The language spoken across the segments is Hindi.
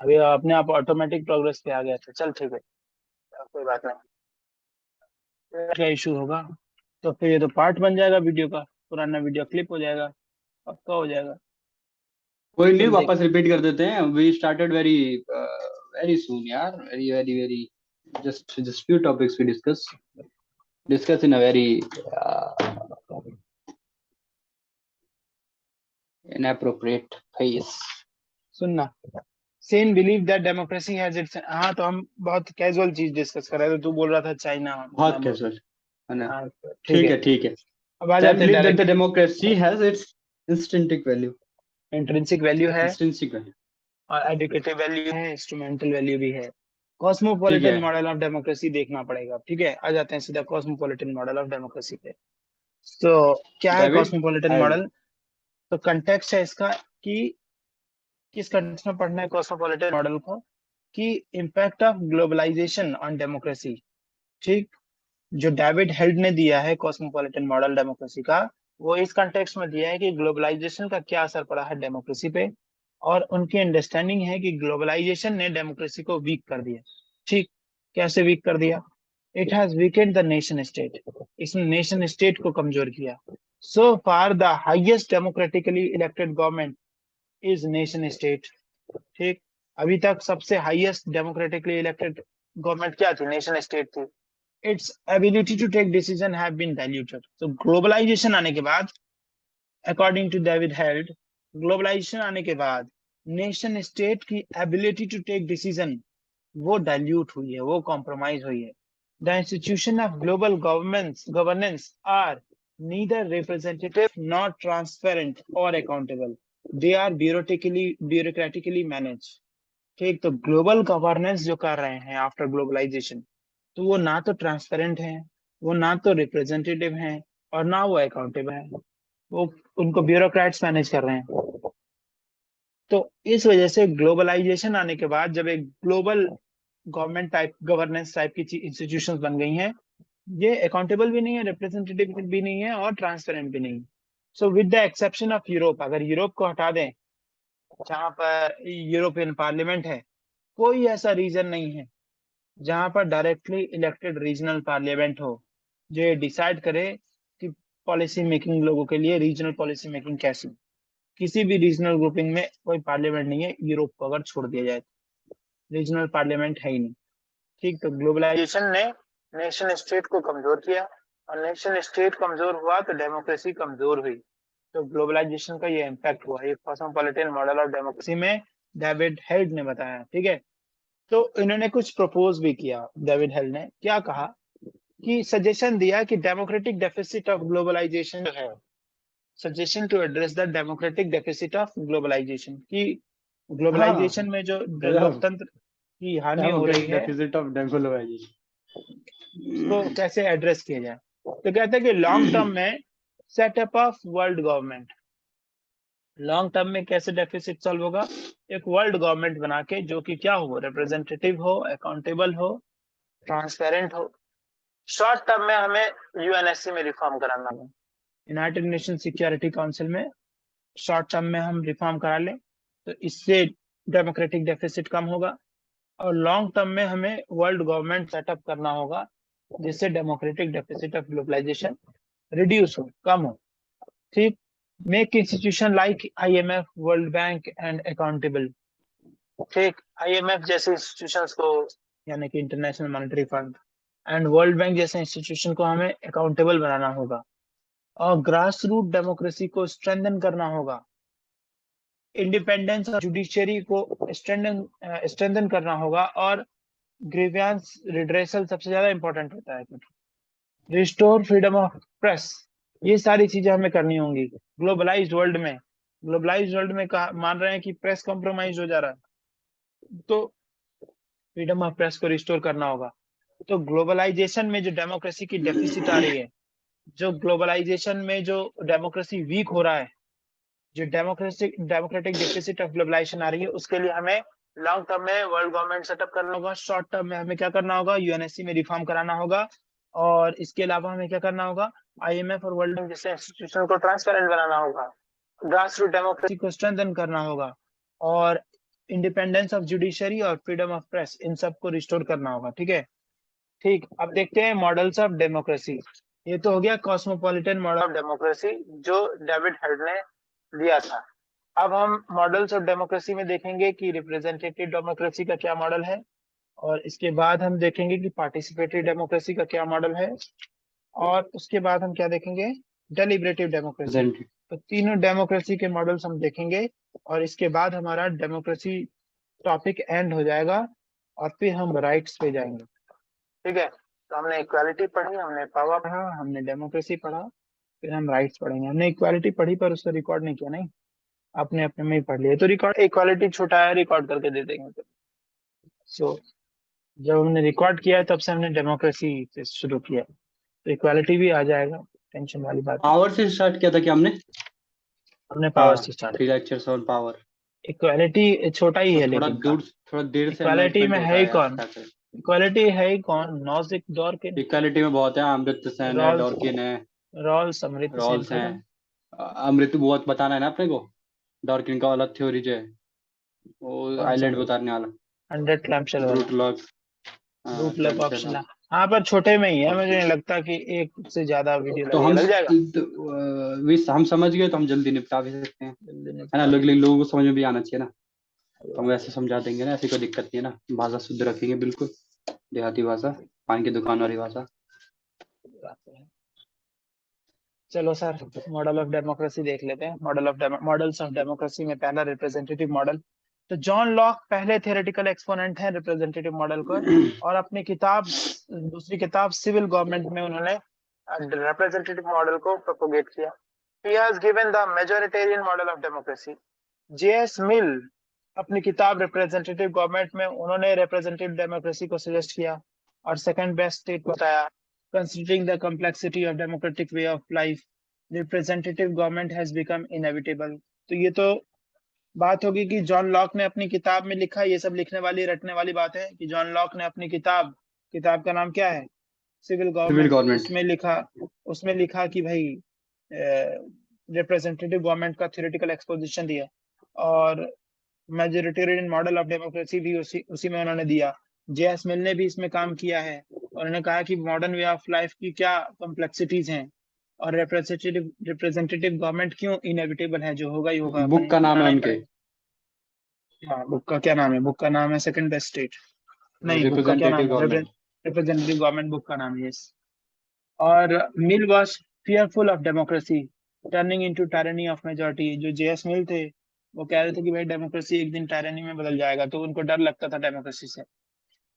अभी अपने आप ऑटोमेटिक प्रोग्रेस पे आ गया था। चल ठीक है, कोई बात नहीं। क्या इशू होगा? तो फिर ये तो पार्ट बन जाएगा वीडियो का, पुराना वीडियो क्लिप हो जाएगा, पक्का हो जाएगा। कोई नहीं, चल देख। वापस रिपीट कर देते हैं। We started very very soon यार, very very very just few topics we discuss in a very inappropriate phase. सुनना, Sen believe that democracy has its. हाँ तो हम बहुत कैजुअल चीज डिस्कस कर रहे थे, तो तू बोल रहा था चाइना ना बहुत बोल। कैजुअल है ना। हाँ तो ठीक ठीक है। है ठीक है। अब आ सैम जाते हैं believe that the directly. Democracy has it's instinctive value. Intrinsic value है, इंस्टिंक्टिव वैल्यू। और एडुकेटिव वैल्यू है, इंस्ट्रूमेंटल वैल्यू भी है। ठीक कॉस्मोपॉलिटन है। मॉडल ऑफ डेमोक्रेसी देखना पड़ेगा। ठीक है, आ जाते हैं सीधा कॉस्मोपॉलिटन मॉडल ऑफ डेमोक्रेसी पे। तो क्या है डेविड कॉस्मोपॉलिटन हेल्ड। मॉडल? तो कंटेक्स्ट है इसका कि किस कंटेक्स्ट में पढ़ना है कॉस्मोपॉलिटन मॉडल को, कि impact of globalization on democracy. ठीक। जो डेविड हेल्ड ने दिया है कॉस्मोपॉलिटन मॉडल डेमोक्रेसी का, वो इस कंटेक्स्ट में दिया है कि ग्लोबलाइजेशन का क्या असर पड़ा है डेमोक्रेसी पे। और उनकी अंडरस्टैंडिंग है कि ग्लोबलाइजेशन ने डेमोक्रेसी को वीक कर दिया। ठीक। कैसे वीक कर दिया? It has weakened the nation state. इसने नेशन स्टेट को कमजोर किया। So far the highest democratically elected government is nation state. ठीक। अभी तक सबसे हाईएस्ट डेमोक्रेटिकली इलेक्टेड गवर्नमेंट क्या थी? नेशन स्टेट थी। its ability to take decision have been diluted. So globalization आने के बाद, according to David Held, globalization आने के बाद नेशन स्टेट की ability to take decision वो डाइल्यूट हुई है, वो कॉम्प्रोमाइज हुई है। The institution of global governance are neither representative nor transparent or accountable. They are bureaucratically managed. ठीक। तो ग्लोबल गवर्नेंस जो कर रहे हैं आफ्टर ग्लोबलाइजेशन, तो वो ना तो ट्रांसपेरेंट है, वो ना तो रिप्रेजेंटेटिव है, और ना वो अकाउंटेबल है। वो उनको ब्यूरोक्रेट्स मैनेज कर रहे हैं। तो इस वजह से ग्लोबलाइजेशन आने के बाद जब एक global government type governance type की इंस्टीट्यूशंस बन गई हैं, ये अकाउंटेबल भी नहीं है, रिप्रेजेंटेटिव भी नहीं है, और ट्रांसपेरेंट भी नहीं है। So with the exception of Europe, अगर यूरोप को हटा दें, जहां पर यूरोपियन पार्लियामेंट है, कोई ऐसा रीजन नहीं है जहां पर डायरेक्टली इलेक्टेड रीजनल पार्लियामेंट हो जो ये डिसाइड करे कि पॉलिसी मेकिंग, लोगों के लिए रीजनल पॉलिसी मेकिंग कैसी। किसी भी रीजनल ग्रुपिंग में कोई पार्लियामेंट नहीं है, यूरोप को अगर छोड़ दिया जाए तो रीजनल पार्लियामेंट है ही नहीं। ठीक। तो ग्लोबलाइजेशन ने नेशन स्टेट को कमजोर किया, और नेशन स्टेट कमजोर हुआ तो डेमोक्रेसी कमजोर हुई। तो ग्लोबलाइजेशन का ये इम्पैक्ट हुआ, ये कॉस्मोपॉलिटन मॉडल ऑफ डेमोक्रेसी में डेविड हेल्ड ने बताया। ठीक है। तो इन्होंने कुछ प्रपोज भी किया। डेविड हेल ने क्या कहा, कि सजेशन दिया कि डेमोक्रेटिक डेफिसिट ऑफ ग्लोबलाइजेशन जो है, suggestion to address the democratic deficit of globalization, की हाँ, ग्लोबलाइजेशन में जो गजब। लोकतंत्र की हानि हो रही डेमोक्रेटिक है, डेफिसिट ऑफ उसको डेवलपाइजेशन। कैसे एड्रेस किया जाए। तो कहते हैं कि लॉन्ग टर्म में setup of world government, long term में कैसे डेफिसिट सॉल्व होगा? एक वर्ल्ड गवर्नमेंट बना के, जो कि क्या हो, रिप्रेजेंटेटिव हो, अकाउंटेबल हो, ट्रांसपेरेंट हो। शॉर्ट टर्म में हमें यूएनएससी में रिफॉर्म कराना है, यूनाइटेड नेशन सिक्योरिटी काउंसिल में। शॉर्ट टर्म में हम रिफॉर्म करा लें तो इससे डेमोक्रेटिक डेफिसिट कम होगा। और लॉन्ग टर्म में हमें वर्ल्ड गवर्नमेंट सेटअप करना होगा, जिससे democratic deficit of globalization reduce हो, कम हो। ठीक। Make institution like IMF, world bank and accountable. ठीक। आईएमएफ जैसे इंस्टीट्यूशंस को, यानी कि international monetary fund, and world bank जैसे इंस्टीट्यूशन को हमें अकाउंटेबल बनाना होगा। और ग्रास रूट डेमोक्रेसी को स्ट्रेंथन करना होगा। इंडिपेंडेंस ऑफ जुडिशरी को स्ट्रेंथन करना होगा। और ग्रीवियंस रिड्रेसल सबसे ज्यादा इंपॉर्टेंट होता है, रिस्टोर फ्रीडम ऑफ प्रेस। ये सारी चीजें हमें करनी होंगी ग्लोबलाइज्ड वर्ल्ड में। ग्लोबलाइज्ड वर्ल्ड में मान रहे हैं कि प्रेस कॉम्प्रोमाइज हो जा रहा है, तो फ्रीडम ऑफ प्रेस को रिस्टोर करना होगा। तो ग्लोबलाइजेशन में जो डेमोक्रेसी की डेफिसिट आ रही है, जो ग्लोबलाइजेशन में जो डेमोक्रेसी वीक हो रहा है, जो डेमोक्रेटिक डेफिसिट ऑफ ग्लोबलाइजेशन आ रही है, उसके लिए हमें लॉन्ग टर्म में वर्ल्ड गवर्नमेंट सेटअप करना होगा। शॉर्ट टर्म में हमें क्या करना होगा? यूएनएससी में रिफॉर्म कराना होगा। और इसके अलावा हमें क्या करना होगा? आईएमएफ और वर्ल्ड बैंक जैसे इंस्टीट्यूशन को ट्रांसपेरेंट बनाना होगा। ग्रास रूट डेमोक्रेसी को स्ट्रेंथन करना होगा। और इंडिपेंडेंस ऑफ जुडिशरी और फ्रीडम ऑफ प्रेस, इन सबको रिस्टोर करना होगा। ठीक है, ठीक। अब देखते हैं मॉडल्स ऑफ डेमोक्रेसी। ये तो हो गया कॉस्मोपॉलिटन मॉडल ऑफ डेमोक्रेसी जो डेविड हेड ने दिया था। अब हम मॉडल्स ऑफ डेमोक्रेसी में देखेंगे कि रिप्रेजेंटेटिव डेमोक्रेसी का क्या मॉडल है, और इसके बाद हम देखेंगे कि पार्टिसिपेटरी डेमोक्रेसी का क्या मॉडल है, और उसके बाद हम क्या देखेंगे, डेलिब्रेटिव डेमोक्रेसी। तो तीनों डेमोक्रेसी के मॉडल्स हम देखेंगे, और इसके बाद हमारा डेमोक्रेसी टॉपिक एंड हो जाएगा, और फिर हम राइट्स पे जाएंगे। ठीक है, तो हमने इक्वालिटी पढ़ी, हमने पावर पढ़ा, हमने डेमोक्रेसी पढ़ा, फिर हम राइट्स पढ़ेंगे। हमने इक्वालिटी पढ़ी पर उसको रिकॉर्ड नहीं किया, नहीं, अपने अपने में ही पढ़ लिया। तो रिकॉर्ड, इक्वालिटी छोटा है, रिकॉर्ड करके दे देंगे। तो सो जब हमने रिकॉर्ड किया है तब से हमने डेमोक्रेसी से शुरू किया, तो इक्वालिटी भी आ जाएगा, टेंशन वाली बात नहीं। पावर से स्टार्ट किया था क्या हमने? हमने पावर हाँ, से स्टार्ट 3 लेक्चर्स ऑन पावर। किया। इक्वालिटी छोटा ही तो है लेकिन थोड़ा देर से इक्वालिटी एनलाइटमेंट में होता है ही है यार कौन, स्टार्ट। इक्वालिटी है ही कौन, नॉजिक दौर के इक्वालिटी में बहुत है, अमृत सेन है, रॉल्स, डॉर्किन है, रॉल्स अमृत सेन रॉल्स हैं। खत्म। अमृत बहुत बताना है ना अपने को। डॉर्किन का अलग थ्योरी जो है, वो कौन सा आइलैंड बताने वाला। 100 क्लैम्पशेल वाला, ब्रूट लॉक। हाँ, रूट लॉक क्लैम्पशेल ऑप्शन। वाला। हाँ पर छोटे में ही है, मुझे नहीं लगता कि एक से ज्यादा वीडियो तो लगेगा, लग जाएगा। हम समझ गए तो हम जल्दी निपटा भी सकते हैं, जल्दी है ना। निपटा देंगे। लोगों को समझ में भी आना चाहिए ना। सही तो हम बात वैसे समझा देंगे ना, ऐसी कोई दिक्कत नहीं है ना। भाषा शुद्ध रखेंगे बिल्कुल, देहाती भाषा, पान की दुकान वाली भाषा। है। चलो सर, मॉडल ऑफ डेमोक्रेसी देख लेते हैं। मॉडल्स ऑफ डेमोक्रेसी में पहला रिप्रेजेंटेटिव मॉडल। तो जॉन लॉक पहले थ्योरेटिकल एक्सपोनेंट हैं रिप्रेजेंटेटिव मॉडल को, और अपनी किताब, दूसरी किताब सिविल गवर्नमेंट में उन्होंने रिप्रेजेंटेटिव मॉडल को प्रोपोगेट किया। He has given the majoritarian model of democracy. J.S. मिल अपनी किताब रिप्रेजेंटेटिव गवर्नमेंट में उन्होंने रिप्रेजेंटेटिव डेमोक्रेसी को सजेस्ट किया, और सेकंड बेस्ट स्टेट बताया। Considering the complexity of democratic way of life, representative government has become inevitable. तो ये तो बात होगी कि जॉन लॉक ने अपनी किताब में लिखा। ये सब लिखने वाली, रटने वाली बात है कि जॉन लॉक ने अपनी किताब का नाम क्या है, सिविल सिविल गवर्नमेंट, गवर्नमेंट। उसमें लिखा कि भाई रिप्रेजेंटेटिव गवर्नमेंट का थ्योरेटिकल एक्सपोजिशन दिया, और मेजोरिटेरियन मॉडल ऑफ डेमोक्रेसी भी उसी में उन्होंने दिया। जेएस मिल ने भी इसमें काम किया है, और उन्होंने कहा कि मॉडर्न वे ऑफ लाइफ की क्या कॉम्प्लेक्सिटीज हैं, और रिप्रेजेंटेटिव गवर्नमेंट क्यों इनएविटेबल है, जो होगा ही होगा, अपन बुक का नाम है बनाना ही उनके, पड़ेगा। हाँ, बुक का क्या नाम है, बुक का नाम है सेकंड बेस्ट स्टेट। नहीं, बुक का क्या रिप्रेजेंटेटिव नाम है, गवर्नमेंट। रिप्रेजेंटेटिव गवर्नमेंट बुक का नाम है, यस। और Mill was fearful of democracy turning into tyranny of majority. जो जेएस मिल थे, वो कह रहे थे कि भाई डेमोक्रेसी एक दिन टायरनी में बदल जाएगा, तो उनको डर लगता था डेमोक्रेसी से।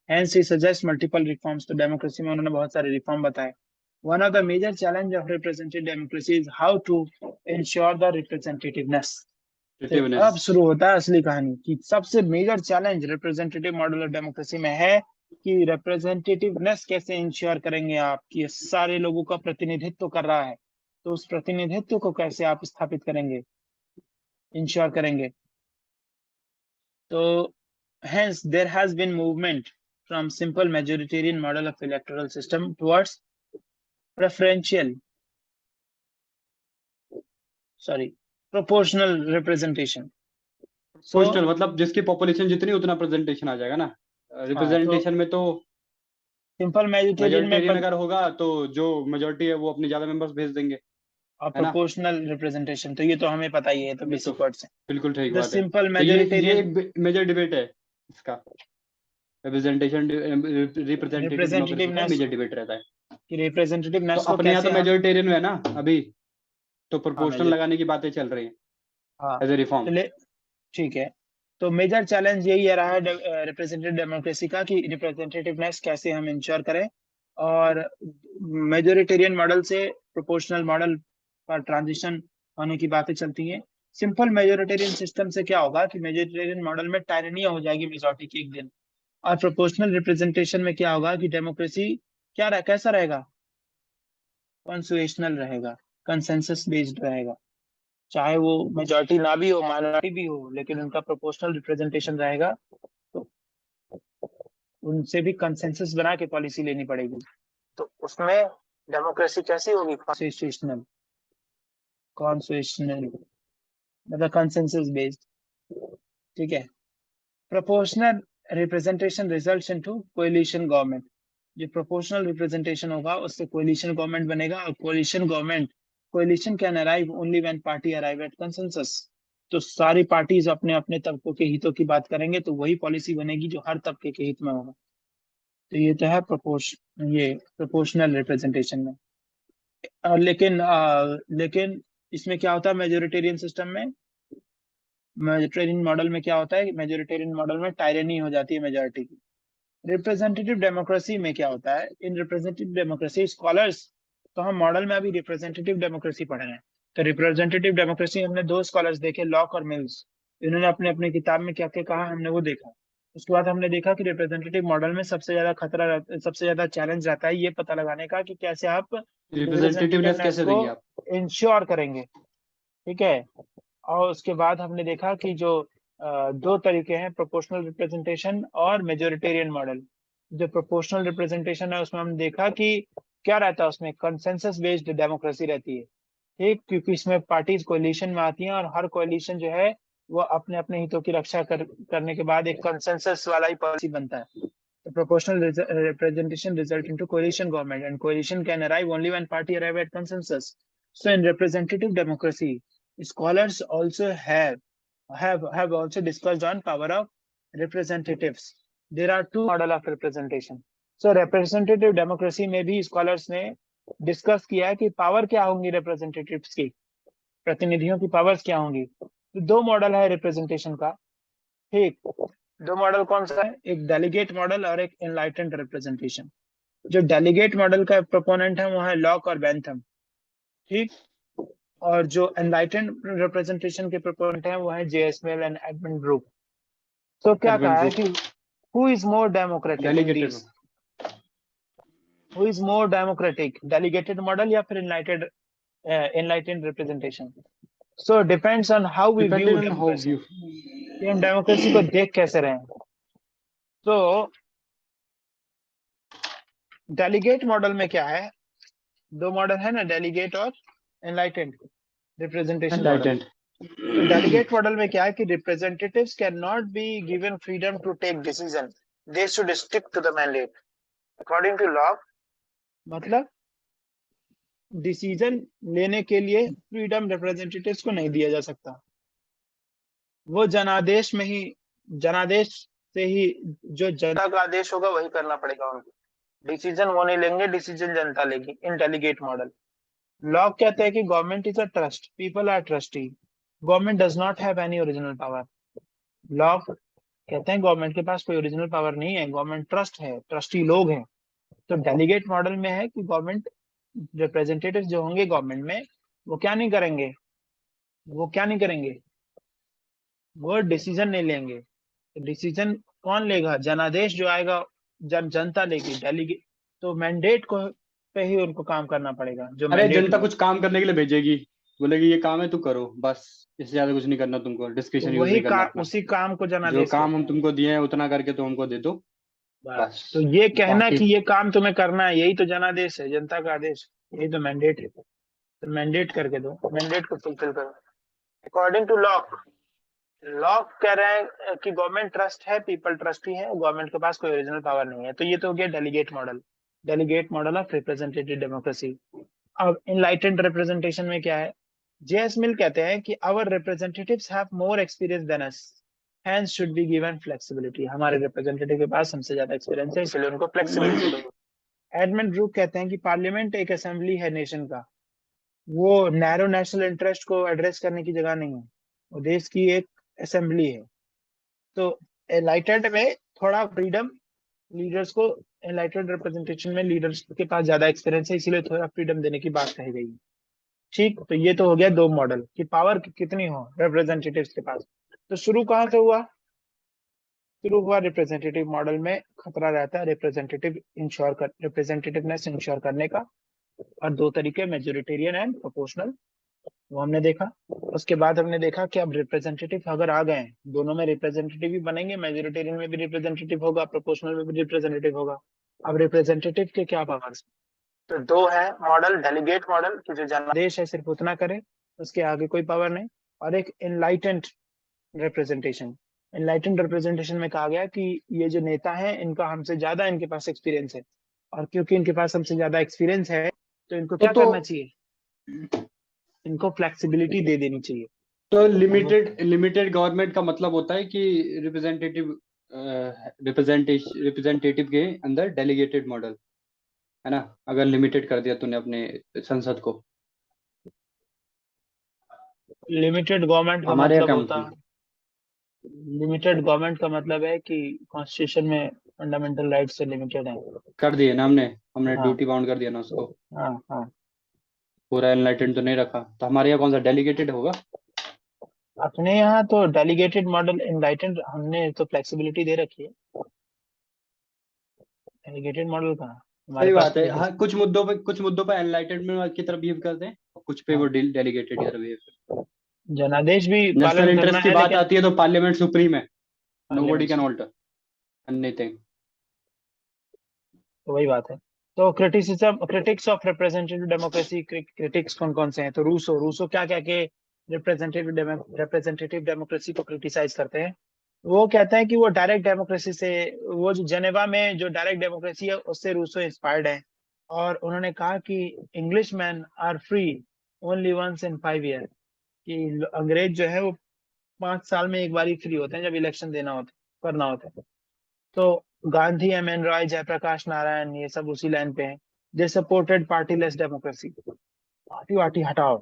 Hence he suggests multiple reforms. तो डेमोक्रेसी में उन्होंने बहुत सारे रिफॉर्म बताए। One of the major challenge of representative democracy is how to ensure the representativeness. तो अब शुरू होता है असली कहानी कि सबसे major challenge representative model of democracy में है कि रिप्रेजेंटेटिवनेस कैसे इंश्योर करेंगे आप कि ये सारे लोगों का प्रतिनिधित्व कर रहा है, तो उस प्रतिनिधित्व को कैसे आप स्थापित करेंगे, इंश्योर करेंगे। तो hence there has been movement from simple majoritarian model of electoral system towards preferential proportional representation. Postal So मतलब जिसकी पॉपुलेशन जितनी उतना प्रेजेंटेशन आ जाएगा ना। हाँ, तो रिप्रेजेंटेशन में तो सिंपल मेजोरिटेरियन में मेजोरिटेरियन अगर होगा तो जो मेजोरिटी है वो अपने ज्यादा मेंबर्स भेज देंगे, और है ना। प्रोपोर्शनल रिप्रेजेंटेशन, तो ये तो हमें पता ही है, तो ये तो बेसिक वर्ड्स हैं। बिल्कुल ठीक द बात है। सिंपल तो ये मेजोरिटेरियन एक मेजर डिबेट है इसका। रिप्रेजेंटेशन रिप्रेजेंटेटिव डेमोक्रेसी का रिप्रेजेंटेटिवनेस, मेजर डिबेट रहता है। कि तो रिप्रेजेंटेटिवनेस को अपने यहाँ तो कैसे हम, मेजोरिटेरियन है ना अभी, तो हाँ प्रोपोर्शनल मेजर, लगाने की बातें चल रही हैं हाँ एज ए रिफॉर्म। तो ले, ठीक है। तो मेजर चैलेंज यही रहा है रिप्रेजेंटेटिव डेमोक्रेसी का कि रिप्रेजेंटेटिवनेस कैसे हम इंश्योर करें, और मेजोरिटेरियन मॉडल से प्रोपोर्शनल मॉडल पर ट्रांजिशन होने की बातें चलती हैं। सिंपल मेजोरिटेरियन सिस्टम से क्या होगा कि मेजोरिटेरियन मॉडल में टायरनिया हो जाएगी मेजॉरिटी की एक दिन, और प्रोपोर्शनल रिप्रेजेंटेशन में क्या होगा कि डेमोक्रेसी कैसा रहेगा, कॉन्स्टिट्यूशनल रहेगा, कंसेंसस बेस्ड रहेगा। चाहे वो मेजॉरिटी ना भी हो, माइनॉरिटी भी हो, लेकिन उनका प्रोपोर्शनल रिप्रेजेंटेशन रहेगा, तो उनसे भी कंसेंसस बना के पॉलिसी लेनी पड़ेगी। तो उसमें डेमोक्रेसी कैसी होगी, कॉन्स्टिट्यूशनल मतलब कंसेंसस बेस्ड। ठीक है, proportional representation results into coalition government. जो प्रोपोर्शनल रिप्रेजेंटेशन होगा उससे कोएलिशन गवर्नमेंट बनेगा, और coalition can arrive only when party arrive at consensus. तो सारी पार्टीज अपने अपने तबकों के हितों की बात करेंगे तो वही पॉलिसी बनेगी जो हर तबके के हित में होगा। तो ये तो है प्रोपोर्शनल रिप्रेजेंटेशन में। लेकिन इसमें क्या होता है मेजोरिटेरियन सिस्टम में, मेजोरिटेरियन मॉडल में क्या होता है, मेजोरिटेरियन मॉडल में टायरेनी हो जाती है मेजोरिटी की। रिप्रेजेंटेटिव डेमोक्रेसी में क्या होता है, इन रिप्रेजेंटेटिव डेमोक्रेसी स्कॉलर्स, तो हम मॉडल में अभी रिप्रेजेंटेटिव डेमोक्रेसी पढ़ रहे हैं। तो रिप्रेजेंटेटिव डेमोक्रेसी हमने दो स्कॉलर्स देखे, लॉक और मिल्स। इन्होंने अपने अपने किताब में क्या क्या कहा हमने वो देखा। उसके बाद हमने देखा कि रिप्रेजेंटेटिव मॉडल में सबसे ज्यादा सबसे ज्यादा चैलेंज रहता है ये पता लगाने का कि कैसे आप रिप्रेजेंटेटिवनेस कैसे को देंगे आप? इंश्योर करेंगे। ठीक है। और उसके बाद हमने देखा कि जो दो तरीके हैं, प्रोपोर्शनल रिप्रेजेंटेशन और मेजोरिटेरियन मॉडल। जो प्रोपोर्शनल रिप्रेजेंटेशन है उसमें हमने देखा कि क्या रहता है, उसमें कंसेंसस बेस्ड डेमोक्रेसी रहती है। ठीक, क्योंकि इसमें पार्टीज कोलिशन में आती हैं और हर कोलिशन जो है वो अपने अपने हितों की रक्षा करने के बाद एक कंसेंसस वाला ही पॉलिसी बनता है। The proportional representation result into coalition government, and coalition can arrive only when party arrive at consensus. So in representative democracy, scholars also have also discussed on power of representatives. There are two model of representation. So representative democracy में भी scholars ने डिस्कस किया है कि पावर क्या होंगी रिप्रेजेंटेटिव्स की, प्रतिनिधियों की पावर्स क्या होंगी। तो दो मॉडल है रिप्रेजेंटेशन का। ठीक, दो मॉडल कौन सा है, एक डेलीगेट मॉडल और एक एनलाइटेंड रिप्रेजेंटेशन। जो डेलीगेट मॉडल का प्रोपोनेंट है वो है लॉक और बेंथम। ठीक, और जो एनलाइटेंड रिप्रेजेंटेशन के प्रोपोनेंट है वो है जेएसमिल एंड एडमंड ब्रूक। तो क्या कहा है कि who is more democratic in delegated this, who is more democratic, delegated model या फिर enlightened representation. So depends on how we view depending on how democracy, view. कि हम डेमोक्रेसी को देख कैसे रहे हैं। तो डेलीगेट मॉडल में क्या है, दो मॉडल है ना, डेलीगेट और एनलाइटेंड रिप्रेजेंटेशन मॉडल। एनलाइटेंड। तो डेलीगेट मॉडल में क्या है कि representatives can not be given freedom to take decision, they should stick to the mandate according to Locke. मतलब डिसीजन लेने के लिए फ्रीडम रिप्रेजेंटेटिव्स को नहीं दिया जा सकता, वो जनादेश में ही, जनादेश से ही जो जनता का आदेश होगा वही करना पड़ेगा उनको। डिसीजन वो नहीं लेंगे, डिसीजन जनता लेगी इन डेलीगेट मॉडल। लॉ कहते हैं कि government is a trust, people are trustee, government does not have any original power. Locke कहते हैं गवर्नमेंट के पास कोई ओरिजिनल पावर नहीं है, गवर्नमेंट ट्रस्ट है, ट्रस्टी लोग हैं। तो डेलीगेट मॉडल में है कि गवर्नमेंट रिप्रेजेंटेटिव जो होंगे गवर्नमेंट में वो क्या नहीं करेंगे, वो क्या नहीं करेंगे, वो डिसीजन नहीं लेंगे। डिसीजन कौन लेगा, जनादेश जो आएगा जनता लेगी, डेलीगेट तो मैंडेट को पे ही उनको काम करना पड़ेगा, जो अरे मैंडेट जनता हुआ। कुछ काम करने के लिए भेजेगी, बोलेगी ये काम है तू करो बस, इससे ज्यादा कुछ नहीं करना तुमको, तो डिस्क्रिप्शन यूज नहीं करना अपना, उसी काम को जो जनादेश काम कहते हम हैं। तुमको दिए हैं उतना करके तो हमको दे दो बस, बस। तो ये कहना बाकी कि ये काम तुम्हें करना है यही तो जनादेश है, जनता का आदेश, यही तो मैंडेट है। तो मैंडेट करके दो, मैंडेट को फुलफिल करो अकॉर्डिंग टू लॉ। लॉ कह रहे हैं कि गवर्नमेंट ट्रस्ट है, पीपल ट्रस्टी है, गवर्नमेंट के पास कोई ओरिजिनल पावर नहीं है। तो ये तो हो गया delegate model, delegate model of representative democracy. अब इनलाइटेंड रिप्रेजेंटेशन में क्या है, जेएस मिल कहते हैं कि our representatives have more experience than us, hence should be given flexibility. हमारे रिप्रेजेंटेटिव के पास हमसे ज्यादा एक्सपीरियंस है इसलिए उनको फ्लेक्सिबिलिटी दो। एडमंड ब्रूक कहते हैं कि पार्लियामेंट एक असेंबली है नेशन का, वो नैरो नेशनल इंटरेस्ट को एड्रेस करने की जगह नहीं है, वो देश की एक असेंबली है। तो एनलाइटेंड में थोड़ा फ्रीडम लीडर्स को, एनलाइटेंड रिप्रेजेंटेशन में लीडर्स के पास ज्यादा एक्सपीरियंस है इसीलिए थोड़ा फ्रीडम देने की बात कही गई है। ठीक, तो ये तो हो गया दो मॉडल कि पावर कितनी हो रिप्रेजेंटेटिव्स के पास। तो शुरू कहाँ से हुआ, शुरू हुआ रिप्रेजेंटेटिव मॉडल में खतरा रहता है रिप्रेजेंटेटिवनेस इंश्योर करने का, और दो तरीके मेजोरिटेरियन एंड प्रोपोर्शनल, वो हमने देखा। उसके बाद हमने देखा कि अब रिप्रेजेंटेटिव अगर आ गए हैं, दोनों में रिप्रेजेंटेटिव भी बनेंगे, मेजोरिटेरियन में भी रिप्रेजेंटेटिव होगा, प्रोपोर्शनल में भी रिप्रेजेंटेटिव होगा। अब रिप्रेजेंटेटिव के क्या पावर्स, तो दो है मॉडल, डेलीगेट मॉडल कि जो जनादेश है सिर्फ उतना करे, उसके आगे कोई पावर नहीं, और एक इनलाइटेंड रिप्रेजेंटेशन एनलाइटेंड रिप्रेजेंटेशन में कहा गया कि ये जो नेता हैं इनका हमसे ज्यादा इनके पास एक्सपीरियंस है, और क्योंकि इनके पास हमसे ज्यादा एक्सपीरियंस है तो इनको क्या तो करना चाहिए, इनको फ्लेक्सिबिलिटी दे देनी चाहिए। तो और वो लिमिटेड गवर्नमेंट का मतलब होता है कि रिप्रेजेंटेटिव रिप्रेजेंटेटिव के अंदर डेलीगेटेड मॉडल, है ना? अगर लिमिटेड कर दिया तूने अपने संसद को। लिमिटेड गवर्नमेंट का हमारे यहाँ मतलब क्या होता, मतलब? लिमिटेड गवर्नमेंट का मतलब है कि कॉन्स्टिट्यूशन में फंडामेंटल राइट्स से लिमिटेड है। कर दिए ना हमने हमने हाँ ड्यूटी बाउंड कर दिया ना उसको। हाँ हाँ। पूरा एनलाइटेड तो नहीं रखा, तो हमारे यहाँ कौन सा डेलीगेटेड होगा? अपने यहाँ तो डेलीगेटेड मॉडल, एनलाइटेंड हमने तो फ्लेक्सिबिलिटी दे रखी है। डेलीगेटेड मॉडल कहाँ, हमारे सही पास बात तो है। ये हाँ, कुछ मुद्दों पे एनलाइटेडमेंट की तरफ बिहेव करते हैं, और कुछ पे वो हाँ, डेलीगेटेड की तरफ बिहेव करते जनादेश भी हैं। नेशनल पालन करना इंटरेस्ट की है बात लेकिन आती है तो पार्लियामेंट सुप्रीम है। Nobody parliament, can alter anything. तो वही बात है। तो critics of representative democracy, critics कौन कौन से हैं, तो रूसो रूसो क्या क्या के रिप्रेजेंटेटिव डेमोक्रेसी को क्रिटिसाइज करते हैं। वो कहते हैं कि वो डायरेक्ट डेमोक्रेसी से, वो जो जेनेवा में जो डायरेक्ट डेमोक्रेसी है उससे रूसो इंस्पायर्ड है। और उन्होंने कहा कि English man are free only once in 5 year, कि अंग्रेज जो है वो 5 साल में एक बार ही फ्री होते हैं जब इलेक्शन देना होता करना होता है। तो गांधी, एम एन रॉय, जयप्रकाश नारायण, ये सब उसी लाइन पे हैं। दे सपोर्टेड पार्टीलेस डेमोक्रेसी, पार्टी वार्टी हटाओ,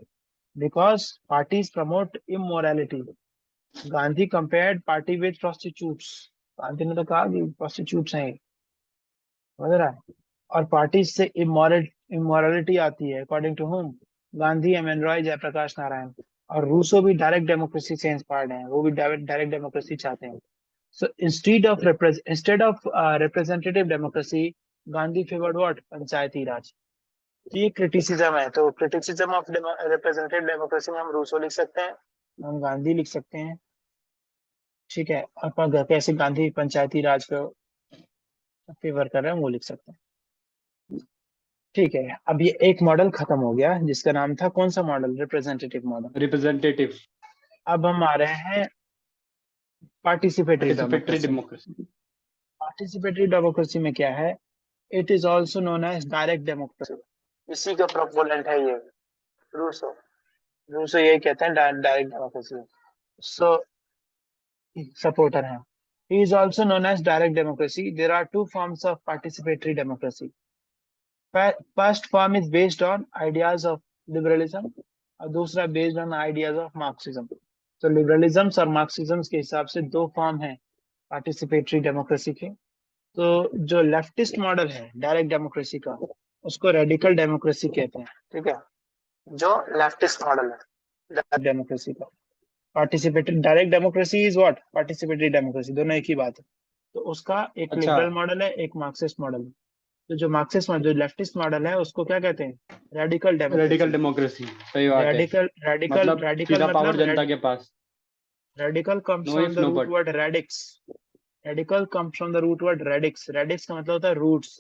because parties promote immorality. Gandhi compared party with prostitutes, Gandhi ने तो कहा कि प्रोस्टिट्यूट्स हैं ये, समझ रहा है। और पार्टी से इमोरलिटी आती है according to whom, Gandhi, M N Roy, Jayaprakash Narayan. और रूसो भी डायरेक्ट डेमोक्रेसी से इंस्पायर्ड हैं, वो भी डायरेक्ट डेमोक्रेसी चाहते हैं। So instead of representative democracy, Gandhi favored what? पंचायती राज। तो ये क्रिटिसिज्म है, तो क्रिटिसिज्म ऑफ रिप्रेजेंटेटिव डेमोक्रेसी में हम रूसो लिख सकते हैं, हम गांधी लिख सकते हैं, ठीक है। और कैसे गांधी पंचायती राज को फेवर कर रहे हैं वो लिख सकते हैं, ठीक है। अब ये एक मॉडल खत्म हो गया जिसका नाम था कौन सा मॉडल, रिप्रेजेंटेटिव मॉडल। रिप्रेजेंटेटिव अब हम आ रहे हैं पार्टिसिपेटरी पार्टिसिपेटरी डेमोक्रेसी में। डेमोक्रेसी। पार्टिसिपेटरी डेमोक्रेसी में क्या है, it is also known as direct democracy. इसी का प्रोपोनेंट है ये रूसो। रूसो यही कहते हैं डायरेक्ट डेमोक्रेसी, सो सपोर्टर है। He is also known as direct democracy. There are two forms of participatory democracy. First form is based on ideas of liberalism, और दूसरा based on ideas of Marxism. तो लिबरलिज्म और मार्क्सिज्म के हिसाब से दो फॉर्म है पार्टिसिपेटरी डेमोक्रेसी के। तो जो लेफ्टिस्ट मॉडल है डायरेक्ट डेमोक्रेसी का, उसको रेडिकल डेमोक्रेसी कहते हैं, ठीक है। जो लेफ्टिस्ट मॉडल है डायरेक्ट डेमोक्रेसी का, participatory direct democracy is what, participatory democracy, दोनों एक ही बात है। तो उसका एक अच्छा, लिबरल मॉडल है, एक मार्क्सिस्ट मॉडल है। तो जो मार्क्सिस्ट मॉडल, जो लेफ्टिस्ट मॉडल है उसको क्या कहते हैं, रेडिकल रेडिकल डेमोक्रेसी। डेमोक्रेसी, सही बात है। रेडिकल रेडिकल मतलब रेडिकल सीधा पावर मतलब जनता के पास। Radical comes no from if the no root but. Word radix. Radical comes from the root word radix, radix का मतलब होता है रूट्स,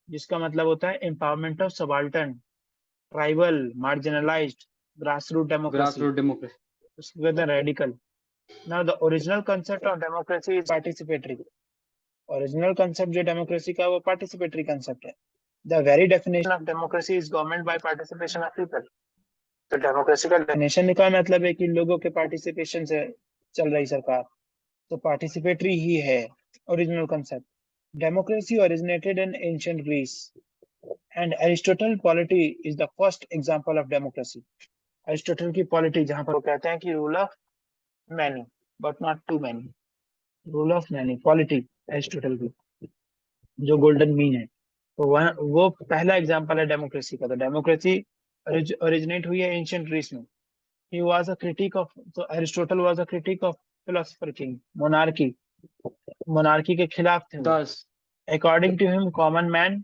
जिसका मतलब होता है empowerment of subaltern, tribal, marginalised, grass root grass democracy, root democracy. उसको कहते हैं radical. Now the original concept of democracy is participatory. Original concept जो डेमोक्रेसी का वो पार्टिसिपेटरी कंसेप्ट है। The very definition of democracy is government by participation of people. तो डेमोक्रेसी का डेफिनेशन का मतलब है कि लोगों के पार्टिसिपेशन से चल रही सरकार, तो पार्टिसिपेटरी ही है original concept. Democracy originated in ancient Greece, and Aristotle polity is the first example of democracy. Aristotle की पॉलिटी जहां पर वो कहते हैं कि rule of many but not too many, rule of many polity, Aristotle की जो गोल्डन मीन है, तो वह वो पहला एग्जांपल है डेमोक्रेसी का। तो डेमोक्रेसी ओरिजिनेट हुई है एंशिएंट ग्रीस में। He was a critic of, तो Aristotle was a critic of philosopher king, monarchy, monarchy के खिलाफ थे वो। 10। According to him, common man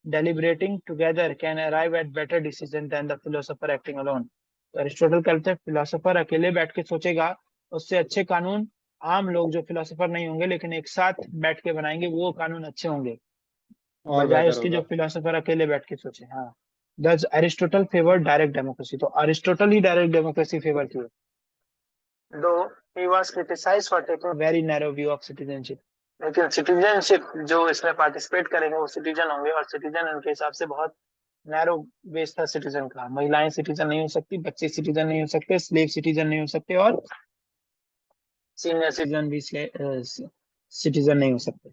deliberating together can arrive at better decision than the philosopher acting alone. तो अरिस्टोटल कहते हैं फिलोसोफर अकेले बैठ के सोचेगा उससे अच्छे कानून आम लोग जो फिलोसोफर नहीं होंगे लेकिन एक साथ बैठ के बनाएंगे वो कानून अच्छे होंगे, और बजाय बेहतर उसके जो होगा। फिलोसोफर अकेले बैठ के सोचे। हाँ, दस अरिस्टोटल फेवर डायरेक्ट डेमोक्रेसी, तो अरिस्टोटल ही डायरेक्ट डेमोक्रेसी फेवर किए। though he was criticized for taking a very narrow view of citizenship. लेकिन सिटीजनशिप जो इसमें पार्टिसिपेट करेंगे वो सिटीजन होंगे, और सिटीजन उनके हिसाब से बहुत नैरो बेस था सिटीजन का। महिलाएं सिटीजन नहीं हो सकती, बच्चे सिटीजन नहीं हो सकते, स्लेव सिटीजन नहीं हो सकते, और सीनियर सिटीजन भी सिटीजन नहीं हो सकते।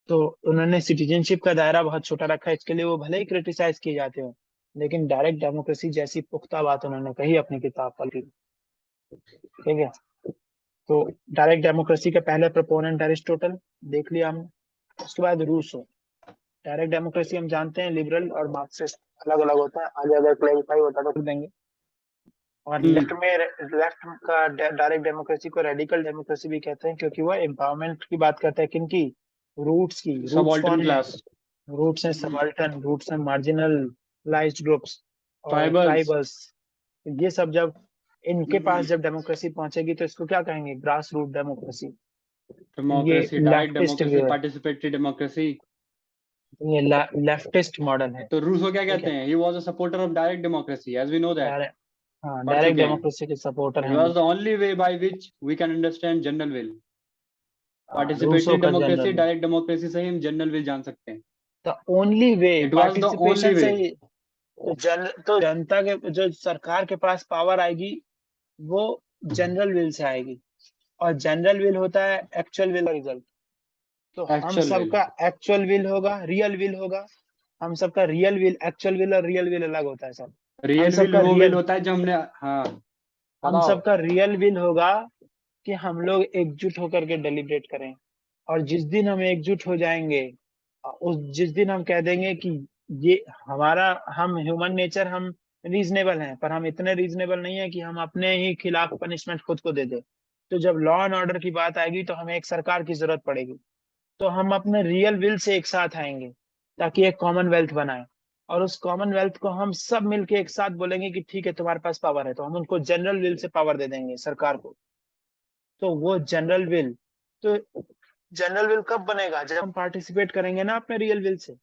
तो उन्होंने सिटीजनशिप का दायरा बहुत छोटा रखा है, इसके लिए वो भले ही क्रिटिसाइज किए जाते हो, लेकिन डायरेक्ट डेमोक्रेसी जैसी पुख्ता बात उन्होंने कही अपनी किताब पर की। ठीक है, तो डायरेक्ट डेमोक्रेसी के पहले प्रोपोनेंट एरिस्टोटल देख लिया हमने। उसके बाद रूसो। डायरेक्ट डेमोक्रेसी हम जानते हैं लिबरल और मार्क्सिस्ट अलग अलग होता है, आगे अगर क्लैरिफाई होता तो कर देंगे। और लेफ्ट में, लेफ्ट का डायरेक्ट डेमोक्रेसी को रेडिकल डेमोक्रेसी भी कहते हैं, क्योंकि वो एम्पावरमेंट की बात करता है। किनकी? रूट्स की। रूट्स सबाल्टर्न कौन है? क्लास, रूट्स हैं सबाल्टर्न, रूट्स हैं मार्जिनलाइज्ड ग्रुप्स और ट्राइबल्स। ट्राइबल्स। ये सब जब इनके पास जब डेमोक्रेसी पहुंचेगी तो इसको क्या कहेंगे? Grass root democracy. ये democracy, direct leftist democracy, view है, पार्टिसिपेटरी डेमोक्रेसी। ये लेफ्टिस्ट मॉडल है। तो रूसो क्या ठीक कहते है, हैं? He was a supporter of direct democracy, as we know that, direct, हाँ पढ़ डायरेक्ट चुके हैं। डेमोक्रेसी के सपोर्टर इट हैं वाज ये। The only way by which we can understand general will. Rousseau participatory का डेमोक्रेसी, जनरल, डायरेक्ट डेमोक्रेसी से ही हम जनरल विल जान सकते हैं। The only way it was the only participation way. से ही। तो जनता के, जो सरकार के पास पावर आएगी वो जनरल विल से आएगी, और जनरल विल होता है एक्चुअल विल रिजल्ट। तो हम एक्चुअल विल, सबका एक्चुअल विल होगा, रियल विल होगा। हम सबका रियल विल, एक्चुअल विल और रियल विल अलग होता है सब। हम रियल विल सबका वो विल रियल, होता है जो हमने, हाँ हम बताओ। सबका रियल विल होगा कि हम लोग एकजुट होकर के डेलिब्रेट करें। और जिस दिन हम एकजुट हो जाएंगे, उस जिस दिन हम कह देंगे कि ये हमारा, हम ह्यूमन नेचर, हम रीजनेबल हैं, पर हम इतने रीजनेबल नहीं है कि हम अपने ही खिलाफ पनिशमेंट खुद को दे दे। तो जब लॉ एंड ऑर्डर की बात आएगी तो हमें एक सरकार की जरूरत पड़ेगी। तो हम अपने रियल विल से एक साथ आएंगे ताकि एक कॉमनवेल्थ बनाए, और उस कॉमनवेल्थ को हम सब मिलके एक साथ बोलेंगे कि ठीक है तुम्हारे पास पावर है, तो हम उनको जनरल विल से पावर दे देंगे सरकार को। तो वो जनरल विल, तो जनरल विल कब बनेगा? जब हम पार्टिसिपेट करेंगे ना अपने रियल विल से।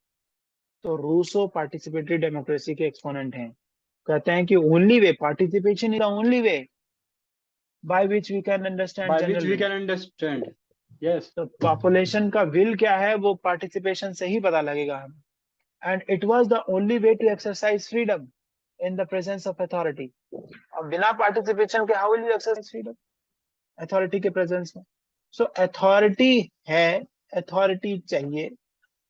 तो रूसो पार्टिसिपेटरी डेमोक्रेसी के एक्सपोनेंट हैं, कहते हैं कि only way participation is the only way by which we can understand by which general we will. Can understand, yes. तो पॉपुलेशन का विल क्या है वो पार्टिसिपेशन से ही पता लगेगा हमें। And it was the only way to exercise freedom in the presence of authority. अब बिना पार्टिसिपेशन के how will you exercise freedom authority के प्रेजेंस में? सो अथॉरिटी है, अथॉरिटी चाहिए,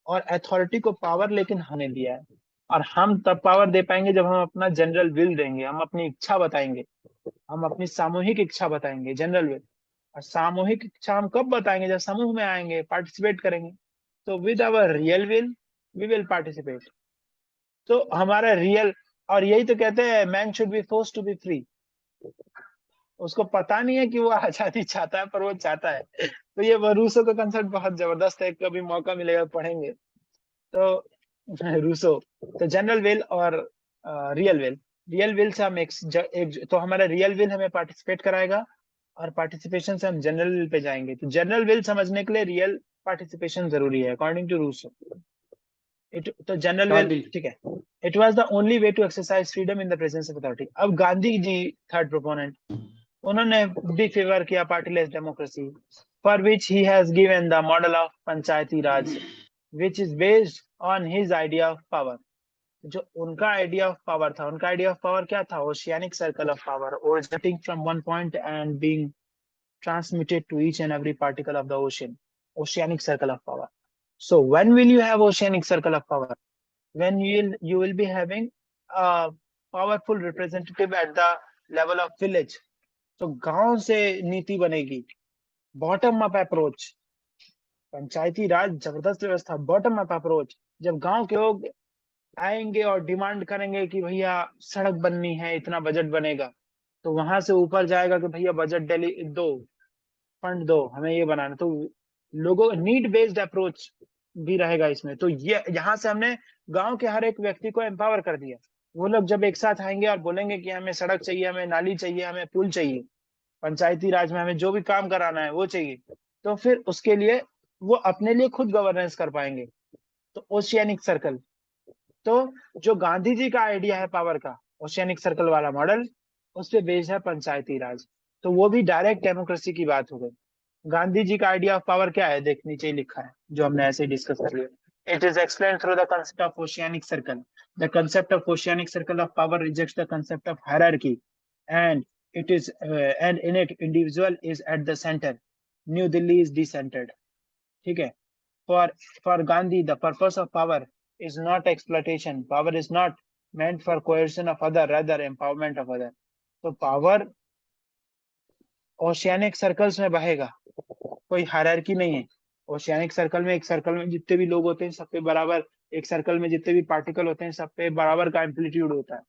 और अथॉरिटी को पावर लेकिन हमने दिया है। और हम तब पावर दे पाएंगे जब हम अपना जनरल विल देंगे, हम अपनी इच्छा बताएंगे, हम अपनी सामूहिक इच्छा बताएंगे, जनरल विल। और सामूहिक इच्छा हम कब बताएंगे? जब समूह में आएंगे, पार्टिसिपेट करेंगे। तो with our real will we will participate. तो हमारा रियल, और यही तो कहते हैं man should be force to be free. उसको पता नहीं है कि वो आजादी चाहता है, पर वो चाहता है। तो ये रूसो का कंसेप्ट बहुत जबरदस्त है, कभी मौका मिलेगा पढ़ेंगे। तो रूसो, तो जनरल विल और रियल विल। रियल विल से हम तो हमारा रियल विल हमें पार्टिसिपेट कराएगा, और पार्टिसिपेशन से हम जनरल विल पे जाएंगे। तो जनरल विल समझने के लिए रियल पार्टिसिपेशन जरूरी है अकॉर्डिंग टू रूसो। तो जनरल विल, गांधी। ठीक है, it was the only way to exercise freedom in the presence of authority. अब गांधी जी थर्ड प्रोपोनेंट, उन्होंने भी फेवर किया partyless democracy, for which he has given the model of panchayati raj which is based on his idea of power। जो उनका आइडिया ऑफ पावर था, उनका आइडिया ऑफ पावर क्या था? Oceanic circle of power originating from one point and being transmitted to each and every particle of the ocean। oceanic circle of power। So when will you have oceanic circle of power? When you will be having a powerful representative at the level of village। तो गांव से नीति बनेगी, बॉटम अप अप्रोच। पंचायती राज जबरदस्त व्यवस्था, बॉटम अप अप्रोच। जब गांव के लोग आएंगे और डिमांड करेंगे कि भैया सड़क बननी है, इतना बजट बनेगा, तो वहां से ऊपर जाएगा कि भैया बजट डेली दो, फंड दो, हमें ये बनाना। तो लोगों नीड बेस्ड अप्रोच भी रहेगा इसमें। तो ये यहाँ से हमने गांव के हर एक व्यक्ति को एम्पावर कर दिया। वो लोग जब एक साथ आएंगे और बोलेंगे कि हमें सड़क चाहिए, हमें नाली चाहिए, हमें पुल चाहिए, पंचायती राज में हमें जो भी काम कराना है वो चाहिए, तो फिर उसके लिए वो अपने लिए खुद गवर्नेंस कर पाएंगे। तो ओशियानिक सर्कल, तो जो गांधी जी का आइडिया है पावर का, ओशियानिक सर्कल वाला मॉडल, उस पे बेस्ड है पंचायती राज। तो वो भी डायरेक्ट डेमोक्रेसी की बात हो गई। गांधी जी का आइडिया ऑफ पावर क्या है, देख नीचे ही लिखा है, जो हमने ऐसे डिस्कस कर लिया। It is explain through the concept of oceanic circle. The concept of oceanic circle of power rejects the concept of hierarchy and it is and in it individual is at the centre, New Delhi is decentred. ठीक है। For Gandhi, the purpose of power is not exploitation. Power is not meant for coercion of other, rather empowerment of other. तो पावर ओशियानिक सर्कल्स में बहेगा, कोई हायरार्की नहीं है। ओशियानिक सर्कल में, एक सर्कल में जितने भी लोग होते हैं सब पे बराबर, एक सर्कल में जितने भी पार्टिकल होते हैं सब पे बराबर का एम्पलीट्यूड होता है।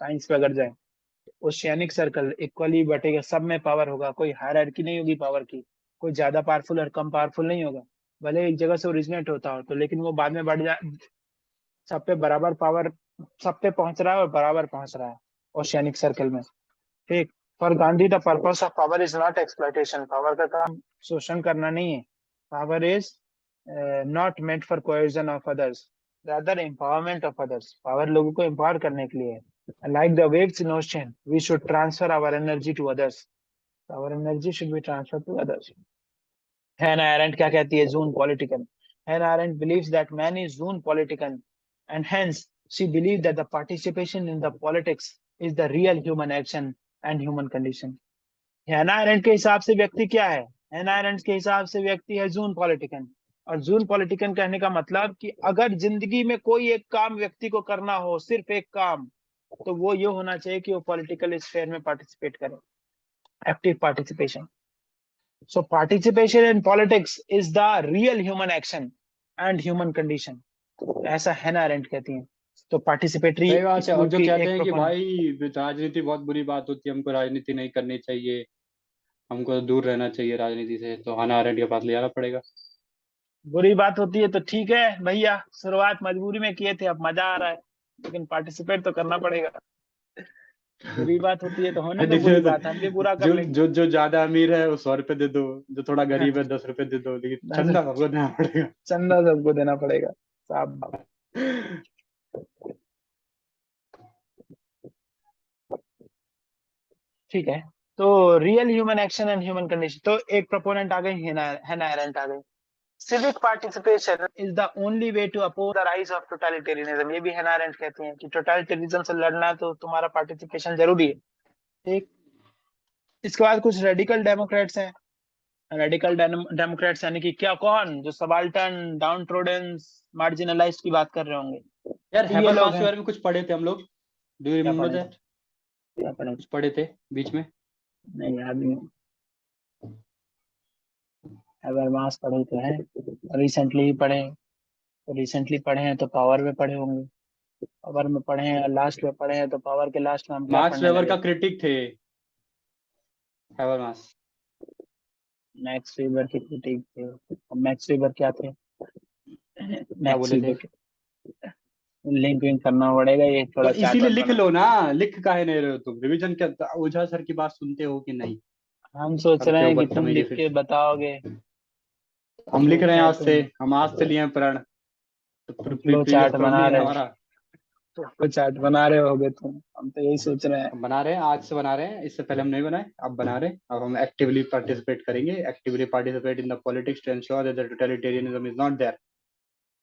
साइंस पे अगर जाए, ओशियानिक सर्कल इक्वली बटेगा, सब में पावर होगा, कोई हायरार्की नहीं होगी पावर की, कोई ज्यादा पावरफुल और कम पावरफुल नहीं होगा। भले एक जगह से ओरिजिनेट होता हो तो, लेकिन वो बाद में बढ़ जा, सब पे बराबर पावर, सब पे पहुंच रहा है और बराबर पहुंच रहा है ओशियानिक सर्कल में। ठीक। For Gandhi the purpose of power is not exploitation. Power का काम शोषण करना नहीं है। Power is not meant for coercion of others, rather empowerment of others. Power लोगों को एम्पावर करने के लिए है। Like the waves in ocean, we should transfer our energy to others. Our energy should be transfer to others. Hannah Arendt क्या कहती है, जून पॉलिटिकन। Hannah Arendt believes that man is zone politician and hence she believed that the participation in the politics is the real human action and human condition. हैना एरेंट के हिसाब से व्यक्ति क्या है, हैना एरेंट के हिसाब से व्यक्ति है जून पॉलिटिकन। और जून पॉलिटिकन कहने का मतलब कि अगर जिंदगी में कोई एक काम व्यक्ति को करना हो, सिर्फ एक काम, तो वो ये होना चाहिए कि वो पॉलिटिकल स्फेयर में पार्टिसिपेट करे, active participation. So participation in politics is the real human action and human condition. ऐसा हैना एरेंट कहती हैं। तो पार्टिसिपेटरी सही बात है। और जो कहते हैं कि प्रोपोनेंट। भाई राजनीति बहुत बुरी बात होती है, हमको राजनीति नहीं करनी चाहिए, हमको दूर रहना चाहिए राजनीति से, तो हन्ना अरेंट के पास ले जाना पड़ेगा। बुरी बात होती है तो ठीक है भैया, शुरुआत मजबूरी में किए थे, अब मजा आ रहा है, लेकिन पार्टिसिपेट तो करना पड़ेगा। बुरी बात होती है तो होने दो, बुरी बात, हम भी बुरा कर जो लेंगे। जो जो ज्यादा अमीर है वो 100 रुपए दे दो, जो थोड़ा गरीब है 10 रुपए दे दो, लेकिन चंदा सबको देना पड़ेगा। चंदा सबको देना पड़ेगा, साहब बाप। ठीक है। तो real human action and human condition, तो एक प्रोपोनेंट आ गई, हैना एरेंट आ गई। Civic participation is the only way to oppose the rise of totalitarianism. ये भी हैना एरेंट कहती हैं कि टोटलिटेरिज्म से लड़ना है तो तुम्हारा पार्टिसिपेशन जरूरी है। ठीक। इसके बाद कुछ रेडिकल डेमोक्रेट्स हैं। रेडिकल डेमोक्रेट्स यानी कि क्या, कौन, जो सबाल्टर्न, डाउन ट्रोडन, मार्जिनलाइज्ड की बात कर रहे होंगे, यार तो ये लोग हैबरमास के हैं। बारे में कुछ पढ़े थे हम लोग, डू यू क्या रिमेम्बर पढ़े थे, दैट? क्या पढ़े थे? कुछ पढ़े थे बीच में। नहीं याद नहीं। हैबरमास पढ़े तो हैं, रिसेंटली ही पढ़े, तो रिसेंटली पढ़े हैं तो पावर में पढ़े होंगे, पावर में पढ़े हैं, लास्ट में पढ़े हैं, तो पावर के लास्ट में हम क्या मार्क्स पढ़ने वेबर लगे? का क्रिटिक थे हैबरमास। मैक्स वेबर के क्रिटिक थे। और मैक्स वेबर क्या थे? क्या मैक्स बोले थे? वेबर के लिंक विंक करना पड़ेगा, ये तो थोड़ा चार्ट इसीलिए वार्ट लिख बना। लो ना, लिख काहे नहीं रहे हो तुम? रिवीजन क्या ओझा सर की बात सुनते हो कि नहीं? हम सोच करते रहे हो हैं कि तुम बदतमीजी लिख फिर के से। बताओगे। हम लिख रहे हैं क्या आज से, तुम हम आज से लिए हैं प्रण, तो फ्लो प्रीवियस चार्ट थोड़ा बना नहीं है रहे, हमारा। फ्लो चार्ट बना रहे होगे तुम, हम तो यही सोच रहे हैं। हम बना रहे हैं, आज से बना रहे हैं, इससे पहले हम नहीं बनाए, अब बना रहे हैं। अब हम एक्टिवली पार्टिसिपेट करेंगे, actively participate in the politics to ensure that the totalitarianism is not there.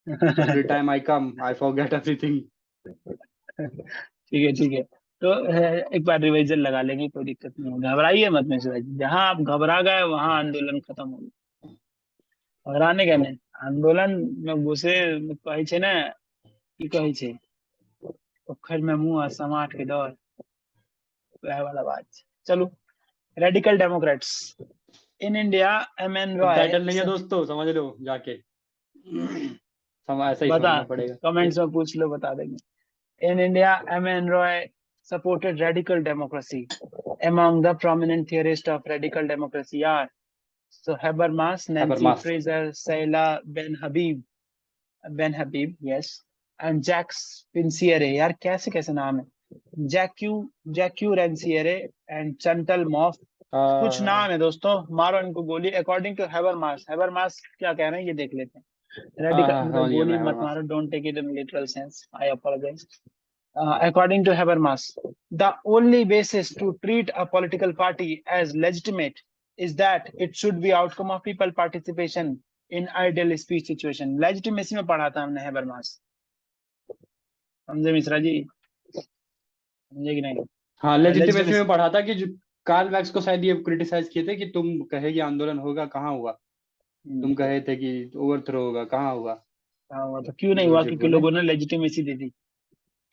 Every time I come I forget everything. ठीक है, ठीक है। तो एक बार रिवीजन लगा लेंगे, कोई दिक्कत नहीं है, घबराइए मत मिश्रा जी, जहाँ आप घबरा गए वहां आंदोलन खत्म हो गया। घबराने का नहीं, आंदोलन में घुसे कहै छै ने, की कहै छै, पोखर में मुंह समाट के दौड़, वह वाला बात छै। चलो, radical democrats in India, M N सब रॉय। टाइटल नहीं है दोस्तों, समझ लो जाके। सब ऐसा ही बता, समझना पड़ेगा। कमेंट्स में पूछ लो, बता देंगे। In India, M.N. Roy supported radical democracy. Among the prominent theorists of radical democracy are so Habermas, Nancy Habermas. Fraser, Saila Ben Habib, yes, and Jacques Pinciere. यार कैसे कैसे नाम है? Jacques Ranciere and Chantal Mouffe. कुछ नाम है दोस्तों, मारो इनको गोली। अकॉर्डिंग टू हैबरमास, हैबरमास क्या कह रहे हैं ये देख लेते हैं। रेडिकल, हाँ समझ गया गोली मैं मत हैबरमास। मारो, don't take it in literal sense, I apologize. according to Habermas, the only basis to treat a political party as legitimate is that it should be outcome of people participation in ideal speech situation. Legitimacy में पढ़ा था हमने Habermas. समझे मिश्रा जी? समझे कि नहीं? हाँ, लेजिटिमेसी legitimacy. में पढ़ा था कि जो कार्ल मैक्स को शायद ये क्रिटिसाइज किए थे कि तुम कहे कि आंदोलन होगा, कहाँ हुआ? तुम कहे थे कि ओवरथ्रो होगा, कहाँ हुआ? हाँ, तो क्यों नहीं झूठ हुआ? झूठ क्योंकि बोले, लोगों ने लेजिटिमेसी दे दी.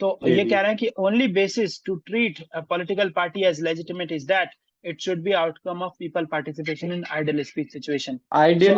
तो दे ये दी। कह रहे हैं कि only basis to treat a political party as legitimate is that it should be outcome of people participation in ideal speech situation. Ideal